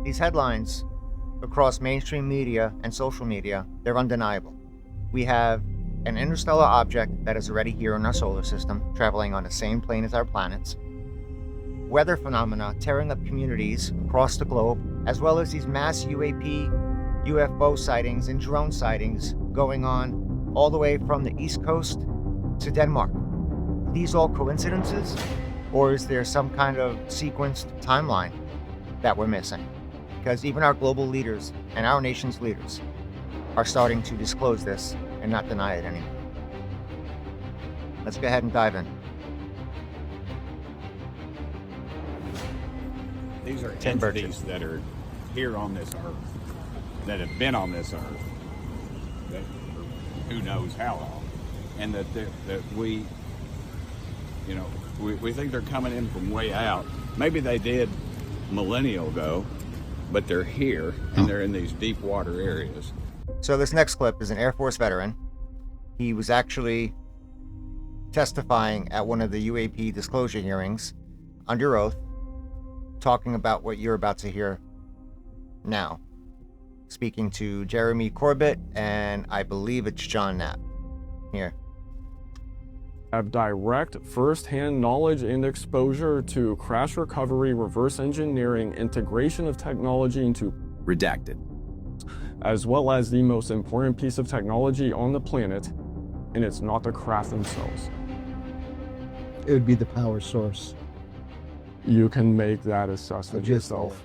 These headlines across mainstream media and social media, they're undeniable. We have an interstellar object that is already here in our solar system, traveling on the same plane as our planets. Weather phenomena tearing up communities across the globe, as well as these mass UAP, UFO sightings and drone sightings going on all the way from the East Coast to Denmark. These all coincidences, or is there some kind of sequenced timeline that we're missing? Because even our global leaders and our nation's leaders are starting to disclose this and not deny it anymore. Let's go ahead and dive in. These are entities that are here on this earth, that have been on this earth, that who knows how long, and that we think they're coming in from way out. Maybe they did millennia ago, but they're here and they're in these deep water areas. So this next clip is an Air Force veteran. He was actually testifying at one of the UAP disclosure hearings under oath, talking about what you're about to hear now. Speaking to Jeremy Corbett, and I believe it's John Knapp. Here. Have direct first-hand knowledge and exposure to crash recovery, reverse engineering, integration of technology into redacted, as well as the most important piece of technology on the planet, and it's not the craft themselves. It would be the power source. You can make that assessment yourself.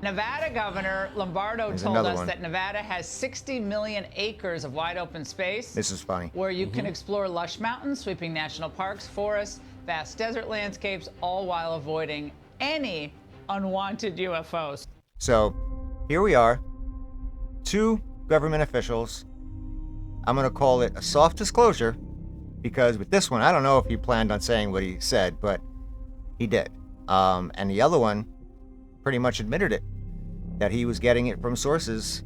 Nevada Governor Lombardo told us that Nevada has 60 million acres of wide open space. This is funny. Where you can explore lush mountains, sweeping national parks, forests, vast desert landscapes, all while avoiding any unwanted UFOs. So here we are, two government officials. I'm going to call it a soft disclosure, because with this one, I don't know if he planned on saying what he said, but he did. And the other one pretty much admitted it, that he was getting it from sources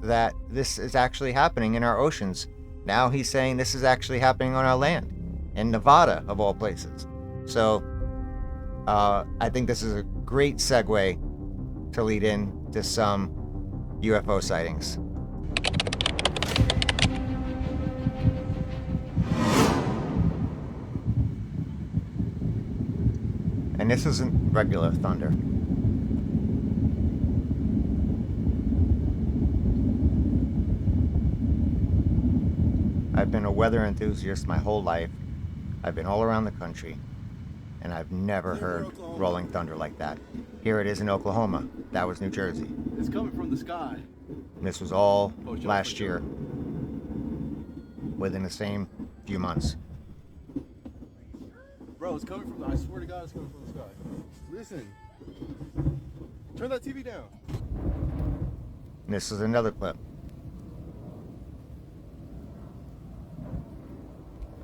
that this is actually happening in our oceans. Now he's saying this is actually happening on our land, in Nevada, of all places. So I think this is a great segue to lead in to some UFO sightings. And this isn't regular thunder. I've been a weather enthusiast my whole life. I've been all around the country, and I've never heard rolling thunder like that. Here it is in Oklahoma. That was New Jersey. It's coming from the sky. And this was all last year, within the same few months. Bro, it's coming from, I swear to God, it's coming from the sky. Listen. Turn that TV down. And this is another clip.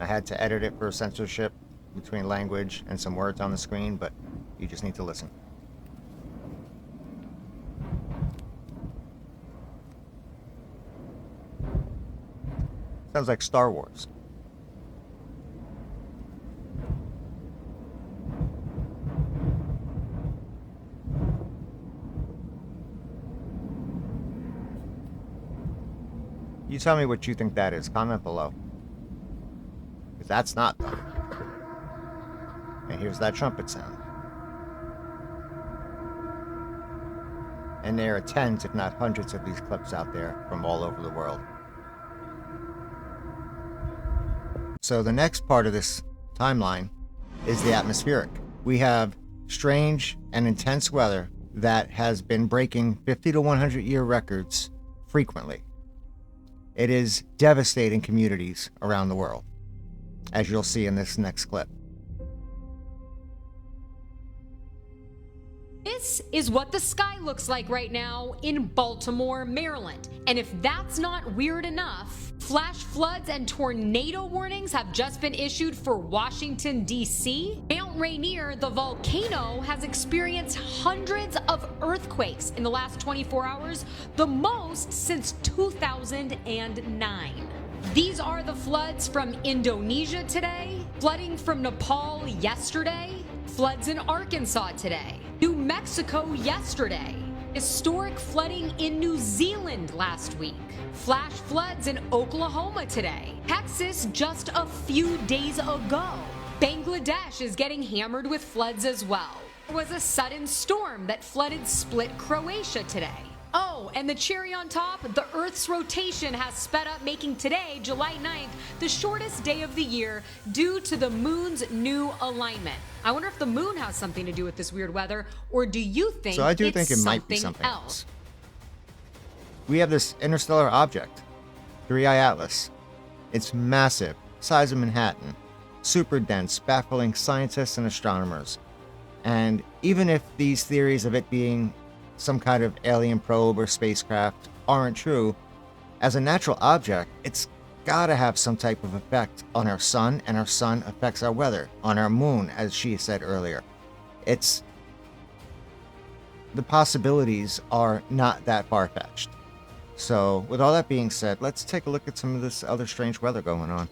I had to edit it for censorship between language and some words on the screen, but you just need to listen. Sounds like Star Wars. You tell me what you think that is. Comment below. Because that's not thunder. And here's that trumpet sound. And there are tens, if not hundreds, of these clips out there from all over the world. So the next part of this timeline is the atmospheric. We have strange and intense weather that has been breaking 50 to 100 year records frequently. It is devastating communities around the world, as you'll see in this next clip. This is what the sky looks like right now in Baltimore, Maryland. And if that's not weird enough, flash floods and tornado warnings have just been issued for Washington, D.C. Mount Rainier, the volcano, has experienced hundreds of earthquakes in the last 24 hours, the most since 2009. These are the floods from Indonesia today, flooding from Nepal yesterday, floods in Arkansas today, New Mexico yesterday. Historic flooding in New Zealand last week. Flash floods in Oklahoma today. Texas just a few days ago. Bangladesh is getting hammered with floods as well. There was a sudden storm that flooded Split, Croatia today. Oh, and the cherry on top, the Earth's rotation has sped up, making today, July 9th, the shortest day of the year due to the moon's new alignment. I wonder if the moon has something to do with this weird weather, or do you think So I do it's think it might be something else? else. We have this interstellar object, 3I Atlas. It's massive, size of Manhattan, super dense, baffling scientists and astronomers. And even if these theories of it being some kind of alien probe or spacecraft aren't true, as a natural object, it's gotta have some type of effect on our sun, and our sun affects our weather, on our moon, as she said earlier. The possibilities are not that far-fetched. So, with all that being said, let's take a look at some of this other strange weather going on.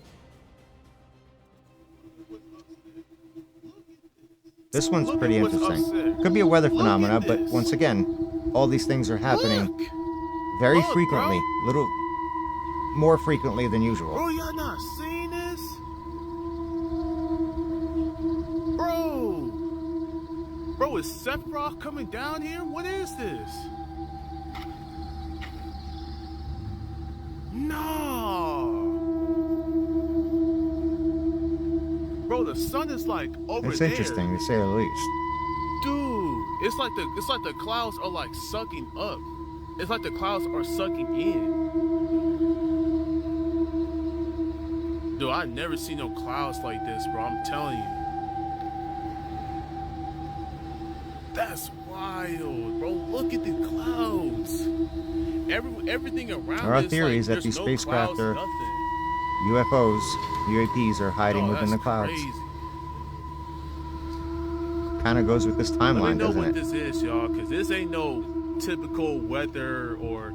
This one's pretty interesting. Could be a weather phenomena, but once again, all these things are happening very frequently, little more frequently than usual. Bro, y'all not seeing this? Bro, is Sephiroth coming down here? What is this? No. Bro, the sun is like over It's there. interesting, to say the least. Dude, it's like the clouds are like sucking up. It's like the clouds are sucking in. Dude, I never seen no clouds like this, bro. I'm telling you. That's wild, bro. Look at the clouds. Everything around There are is theories like, that there's these no spacecraft clouds, are nothing. UFOs, UAPs are hiding Oh, within the that's clouds. crazy. Kind of goes with this Let me timeline, know doesn't what it? this is, y'all, because this ain't no typical weather or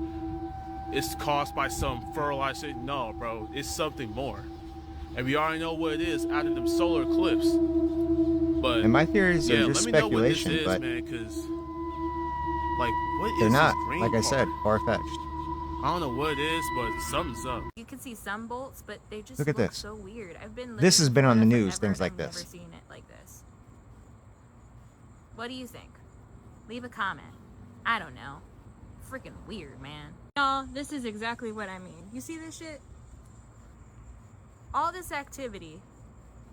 it's caused by some fertilizer. No, bro, it's something more. And we already know what it is out of them solar eclipse. But And my theories yeah, are just let me know what this speculation, is, but man, because like, what is they're not, this green like I said, part? far-fetched. I don't know what it is, but something's up. You can see some bolts, but they just Look at look this. so weird. I've been This living has in been on the Florida news, forever, things and like I've this. never seen it like this. What do you think? Leave a comment. I don't know. Freaking weird, man. Y'all, this is exactly what I mean. You see this shit? All this activity,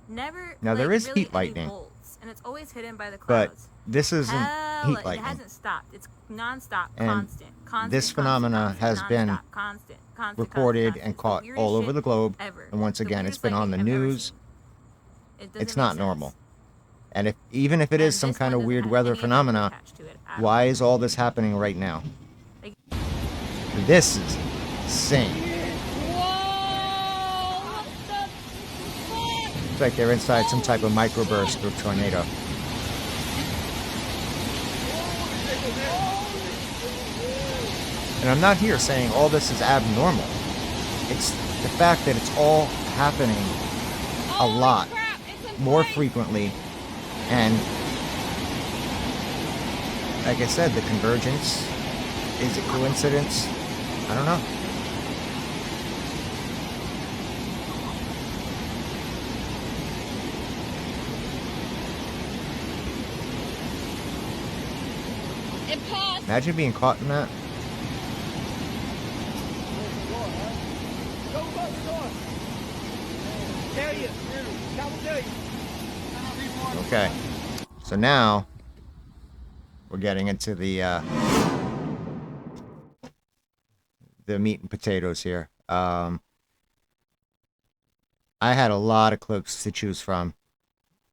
never. Now, there like, is really heat lightning. any bolts, and it's always hidden by the But clouds. this isn't Hell, heat it lightning. hasn't stopped. It's non-stop, And constant, this phenomena has been non-stop, constant, reported constant. and It's the caught weirdest all over shit the globe. ever. And once The again, it's weirdest been on the lightning I've ever news. seen. It doesn't It's make not sense. normal. And even if it is And some this kind one of doesn't weird have weather any phenomena, attached to it at all. why is all this happening right now? Like- This is insane. It's like they're inside some type of microburst or tornado. And I'm not here saying all this is abnormal. It's the fact that it's all happening a lot, more frequently, and like I said, the convergence, is it coincidence? I don't know. Imagine being caught in that. Okay, so now we're getting into the meat and potatoes here. I had a lot of clips to choose from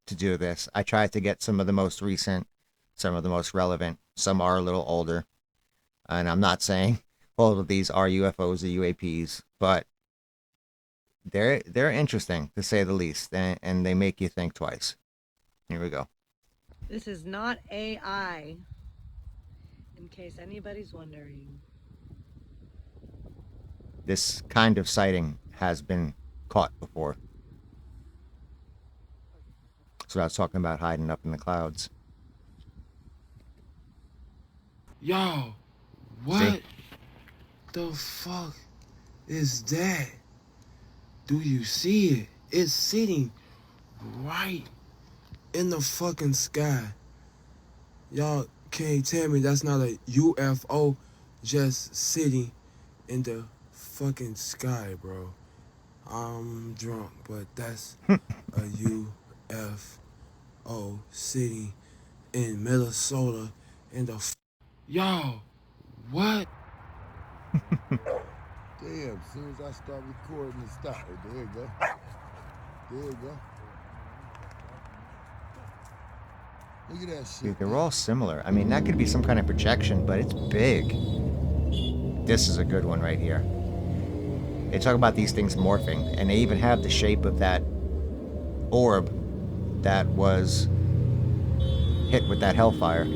to do this. I tried to get some of the most recent, some of the most relevant. Some are a little older, and I'm not saying all of these are UFOs or UAPs, but they're interesting to say the least, and they make you think twice. Here we go. This is not AI, in case anybody's wondering. This kind of sighting has been caught before. So I was talking about hiding up in the clouds. Yo, what the fuck is that? Do you see it? It's sitting right in the fucking sky. Y'all can't tell me that's not a UFO just sitting in the fucking sky, bro. I'm drunk, but that's a UFO sitting in Minnesota in the Yo, what? Damn, as soon as I start recording and stop it, there you go. There you go. Look at that shit. Dude, they're all similar. I mean, that could be some kind of projection, but it's big. This is a good one right here. They talk about these things morphing, and they even have the shape of that orb that was hit with that hellfire.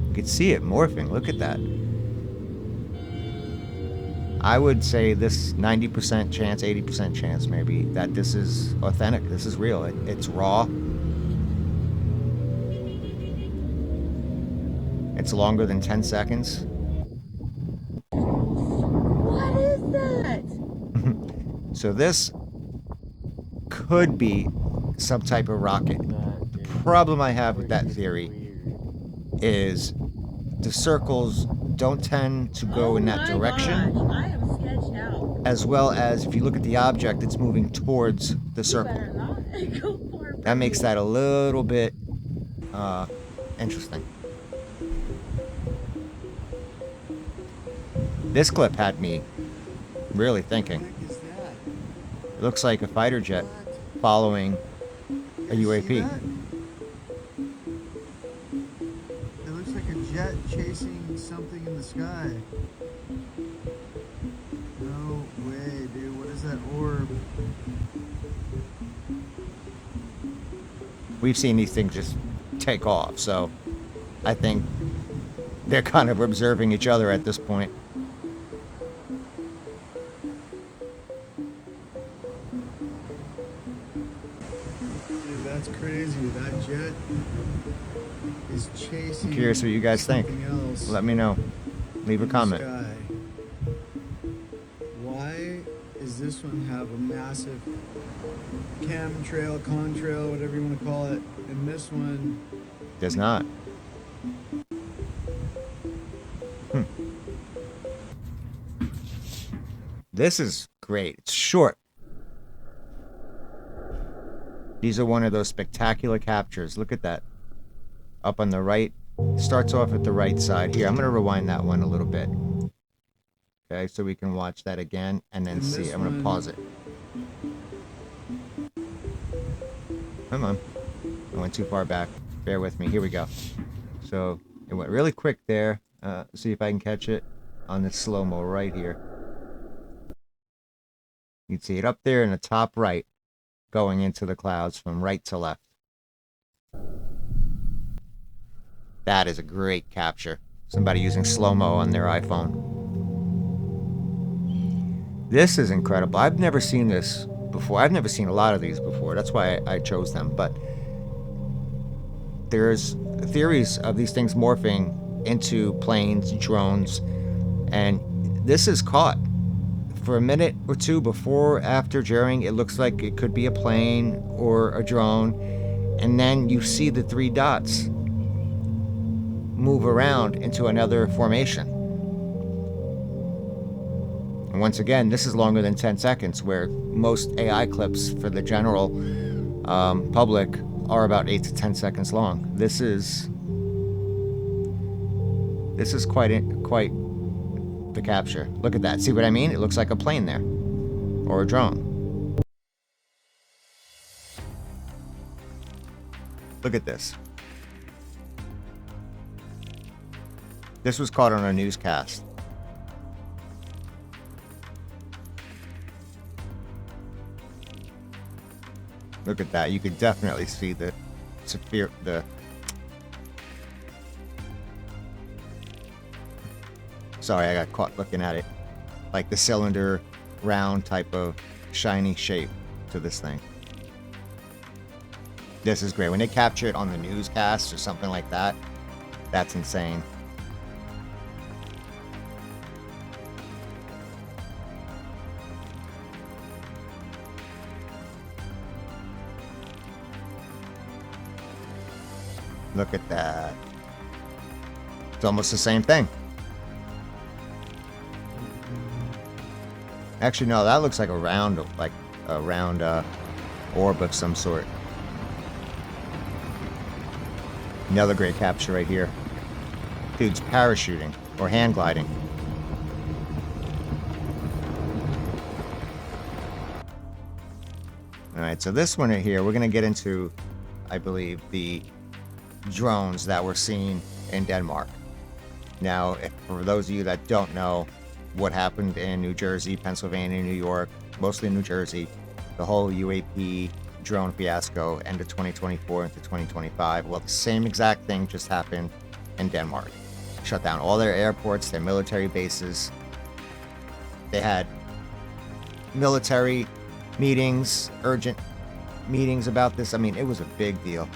You could see it morphing. Look at that. I would say this 90% chance, 80% chance maybe, that this is authentic. This is real. It's raw. It's longer than 10 seconds. What is that? So this could be some type of rocket. The problem I have with that theory is the circles don't tend to go in that direction. Gosh, I am sketched out. As well as if you look at the object, it's moving towards the circle. Better not go for That makes that a little bit interesting. This clip had me really thinking. It looks like a fighter jet following a UAP. It looks like a jet chasing something in the sky. No way, dude. What is that orb? We've seen these things just take off, so I think they're kind of observing each other at this point. Dude, that's crazy. That jet is chasing. I'm curious what you guys think. something else Let me know. Leave a in the comment. sky. Why does this one have a massive chemtrail, contrail, whatever you want to call it, and this one Does not. This is great. It's short. These are one of those spectacular captures. Look at that. Up on the right. Starts off at the right side. Here, I'm going to rewind that one a little bit. Okay, so we can watch that again and then see. I'm going to pause it. Come on. I went too far back. Bear with me. Here we go. So it went really quick there. See if I can catch it on the slow-mo right here. You can see it up there in the top right, going into the clouds from right to left. That is a great capture. Somebody using slow-mo on their iPhone. This is incredible. I've never seen this before. I've never seen a lot of these before. That's why I chose them. But there's theories of these things morphing into planes, drones, and this is caught. For a minute or two before, after, during, it looks like it could be a plane or a drone, and then you see the three dots move around into another formation. And once again, this is longer than 10 seconds, where most AI clips for the general public are about 8 to 10 seconds long. This is quite the capture. Look at that. See what I mean? It looks like a plane there, or a drone. Look at this. This was caught on a newscast. Look at that. You could definitely see the sorry, I got caught looking at it. Like the cylinder round type of shiny shape to this thing. This is great. When they capture it on the newscast or something like that, that's insane. Look at that. It's almost the same thing. Actually, no, that looks like a round orb of some sort. Another great capture right here. Dude's parachuting or hand gliding. Alright, so this one right here, we're going to get into, I believe, the drones that were seen in Denmark. Now, for those of you that don't know what happened in New Jersey, Pennsylvania, New York, mostly New Jersey, the whole UAP drone fiasco ended 2024 into 2025. Well, the same exact thing just happened in Denmark. Shut down all their airports, their military bases. They had military meetings, urgent meetings about this. I mean, it was a big deal.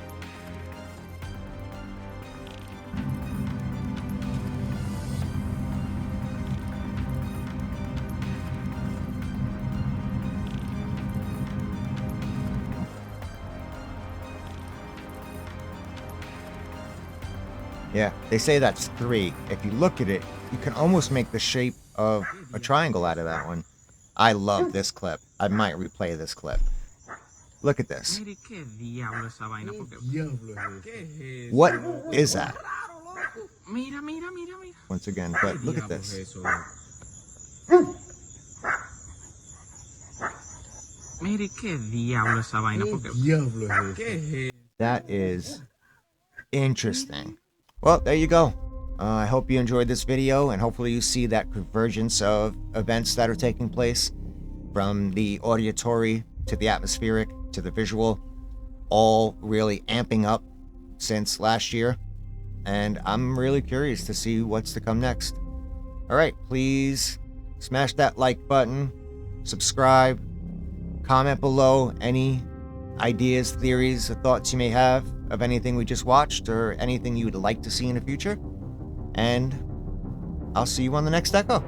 Yeah, they say that's 3. If you look at it, you can almost make the shape of a triangle out of that one. I love this clip. I might replay this clip. Look at this. What is that? Once again, but look at this. That is interesting. Well, there you go. I hope you enjoyed this video, and hopefully you see that convergence of events that are taking place, from the auditory to the atmospheric to the visual, all really amping up since last year. And I'm really curious to see what's to come next. Alright, please smash that like button, subscribe, comment below any ideas, theories, or thoughts you may have of anything we just watched or anything you would like to see in the future. And I'll see you on the next Echo.